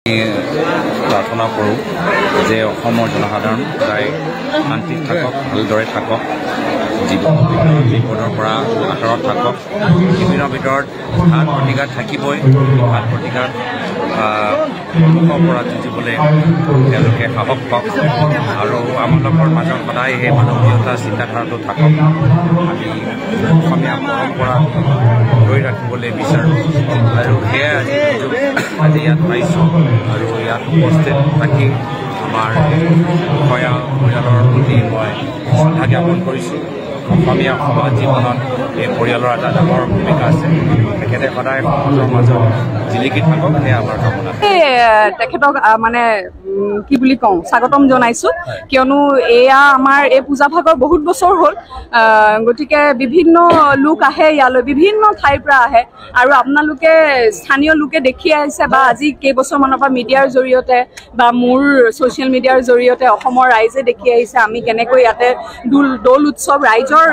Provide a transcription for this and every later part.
প্ৰাৰ্থনা কৰোঁ যে অসমৰ জনসাধাৰণ সদায় শান্তিত থাকক, ভালদৰে থাকক, বিপদৰ পৰা আঁতৰত থাকক। পৃথিৱীৰ ভিতৰত ঘাত প্ৰতিঘাত থাকিবই, ঘাত প্ৰতিঘাত সন্মুখৰ পৰা যুঁজিবলৈ তেওঁলোকে সাহস পাওক আৰু আমালোকৰ মাজত সদায় সেই মানৱীয়তা চিন্তাধাৰাটো থাকক। আমি অসমীয়া পৰম্পৰা ধৰি ৰাখিবলৈ বিচাৰোঁ আৰু সেয়াই আজি ইয়াত পাইছোঁ আৰু ইয়াত উপস্থিত থাকি আমাৰ বিষয়া পৰিয়ালৰ প্ৰতি মই শ্ৰদ্ধা জ্ঞাপন কৰিছোঁ। অসমীয়া সমাজ জীৱনত এই পৰিয়ালৰ এটা ডাঙৰ ভূমিকা আছে। তেখেতে সদায় সমাজৰ মাজত জিলিকি থাকক, সেয়া আমাৰ কামনা। তেখেতক মানে কি বুলি কওঁ, স্বাগতম জনাইছো, কিয়নো এয়া আমাৰ এই পূজা ভাগৰ বহুত বছৰ হ'ল। গতিকে বিভিন্ন লোক আহে ইয়ালৈ, বিভিন্ন ঠাইৰ পৰা আহে আৰু আপোনালোকে স্থানীয় লোকে দেখি আহিছে বা আজি কেইবছৰমানৰ পৰা মিডিয়াৰ জৰিয়তে বা মোৰ ছ'চিয়েল মিডিয়াৰ জৰিয়তে অসমৰ ৰাইজে দেখি আহিছে আমি কেনেকৈ ইয়াতে দৌল উৎসৱ ৰাইজৰ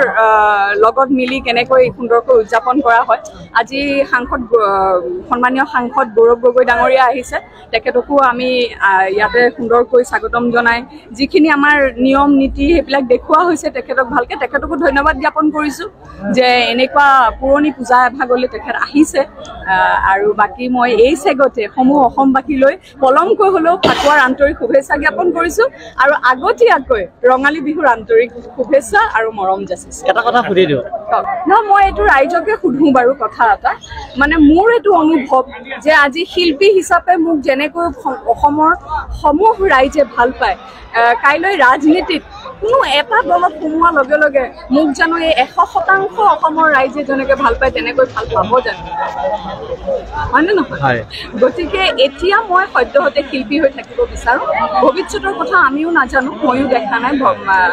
লগত মিলি কেনেকৈ সুন্দৰকৈ উদযাপন কৰা হয়। আজি সন্মানীয় সাংসদ গৌৰৱ গগৈ ডাঙৰীয়া আহিছে, তেখেতকো আমি ইয়াতে সুন্দৰকৈ স্বাগতম জনাই যিখিনি আমাৰ নিয়ম নীতি সেইবিলাক দেখুওৱা হৈছে তেখেতক ভালকৈ, তেখেতকো ধন্যবাদ জ্ঞাপন কৰিছোঁ যে এনেকুৱা পুৰণি পূজা এভাগলৈ তেখেত আহিছে। আৰু বাকী মই এই চেগতে সমূহ অসমবাসীলৈ পলমকৈ হ'লেও ফাকুৱাৰ আন্তৰিক শুভেচ্ছা জ্ঞাপন কৰিছোঁ আৰু আগতীয়াকৈ ৰঙালী বিহুৰ আন্তৰিক শুভেচ্ছা আৰু মৰম যাচিছোঁ। এটা কথা সুধি দিওঁ মই এইটো ৰাইজকে সুধোঁ বাৰু কথা এটা, মানে মোৰ এইটো অনুভৱ যে আজি শিল্পী হিচাপে মোক যেনেকৈ অসমৰ সমূহ ৰাইজে ভাল পায়, কাইলৈ ৰাজনীতিত কোনো এটা দলত সোমোৱাৰ লগে লগে মোক জানো এই 100% অসমৰ ৰাইজে যেনেকৈ ভাল পায় তেনেকৈ ভাল পাব জানো, হয়নে নহয়? গতিকে এতিয়া মই সদ্যহতে শিল্পী হৈ থাকিব বিচাৰোঁ। ভৱিষ্যতৰ কথা আমিও নাজানো, ময়ো দেখা নাই,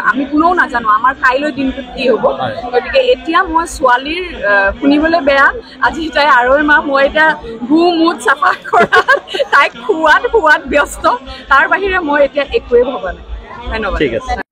আমি কোনেও নাজানো আমাৰ কাইলৈ দিনটোত কি হ'ব। গতিকে এতিয়া মই ছোৱালীৰ শুনিবলৈ বেয়া, আজি তাই আঢ়ৈ মাহ, মই এতিয়া মুঠ চাফা কৰা, তাইক খোৱাত ব্যস্ত, তাৰ বাহিৰে মই এতিয়া একোৱেই ভবা নাই। ধন্যবাদ। ঠিক আছে।